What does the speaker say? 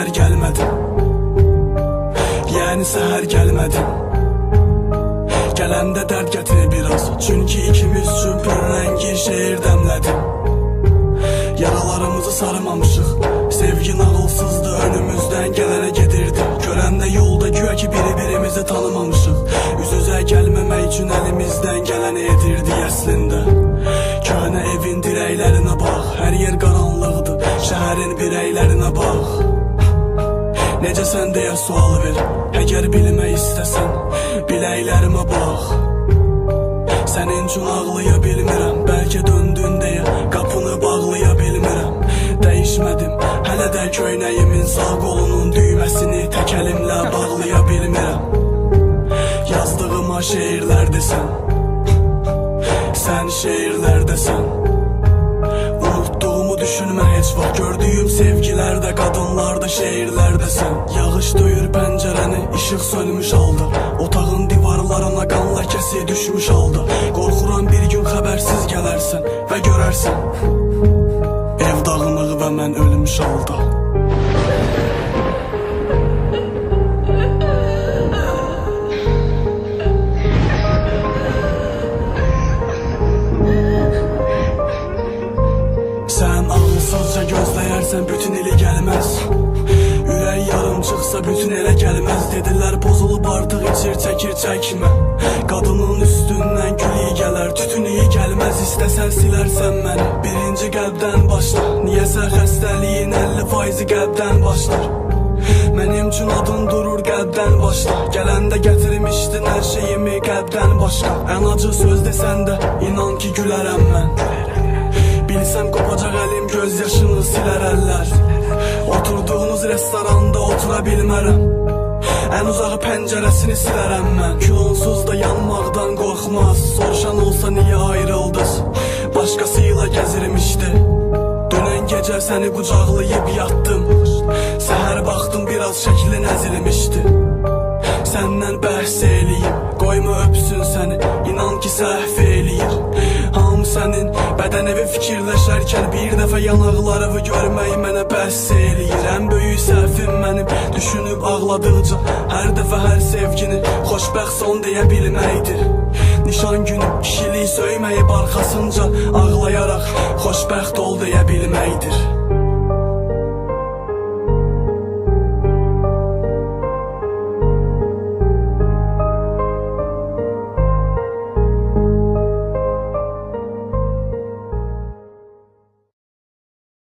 səhər gəlmədin, yəni səhər gəlmədin. Gələndə dərd gətirir biraz, çünki ikimiz üçün pür rəngi şeir dəmlədim. Yaralarımızı sarımamışıq, sevgi nağılsızdı, önümüzdən gələnə gedirdi. Görəndə yolda güya ki biri-birimizi tanımamışıq. Üz-üzə gəlməmək üçün əlimizdən gələni edirdik əslində. Köhnə evin dirəklərinə bax, hər yer qaranlıqdır, şəhərin birəklərinə bax. Necəsən deyə sual ver, əgər bilmək istəsən, biləklərimə bax. Sənin üçün ağlaya bilmirəm, bəlkə döndün deyə qapını bağlaya bilmirəm. Dəyişmədim, hələ də köynəyimin sağ qolunun düyməsini tək əlimlə bağlaya bilmirəm. Yazdığıma şeirlərdesən, sən şeirlərdəsən. Unutduğumu düşünmə heç vaxt, gördüyüm sevgilərdə, qadınlarda, şeirlərdəsən. Yağış döyür pəncərəni, işıq sönmüş halda, otağın divarlarına qan ləkəsi düşmüş halda. Qorxuram bir gün xəbərsiz gələrsən və görərsən ev dağınıq və mən ölmüş halda. Sən ağılsızca gözləyərsən, bütün ili gəlməz. Ürək yarım çıxsa, bütün elə gəlməz. Dedilər pozulub artıq içir, çəkir, çəkmə. Qadının üstündən gül iyi gələr, tütün iyi gəlməz. İstəsən silərsən məni, birinci qəlbdən başla. Niyəsə xəstəliyin 50% qəlbdən başlar. Mənim üçün adın durur qəlbdən başla. Gələndə gətirmişdin hər şeyimi qəlbdən başqa. Ən acı söz desən də, inan ki gülərəm mən. Bilsəm qopacaq əlim, göz yaşını silər əllər. Oturduğunuz restoranda otura bilmərəm. Ən uzağı pəncərəsini silərəm mən. Külonsuz da yanmaqdan qorxmaz. Soruşan olsa niyə ayrıldız, başqasıyla gəzirmişdi. Dünən gecə səni qucaqlayıb yatdım. Səhər baxdım, biraz şəklin əzilmişdi. Səndən bəhs eləyim, qoyma öpsün səni, inan ki səhv eləyir. Hamı sənin bədən evi fikirləşərkən bir dəfə yanaqlarımı görmək mənə bəs eləyir. Ən böyük səhvim mənim düşünüb ağladıqca, hər dəfə hər sevgini xoşbəxt son deyə bilməkdir. Nişan günü kişilik söyməyib arxasınca ağlayaraq xoşbəxt ol deyə bilməkdir.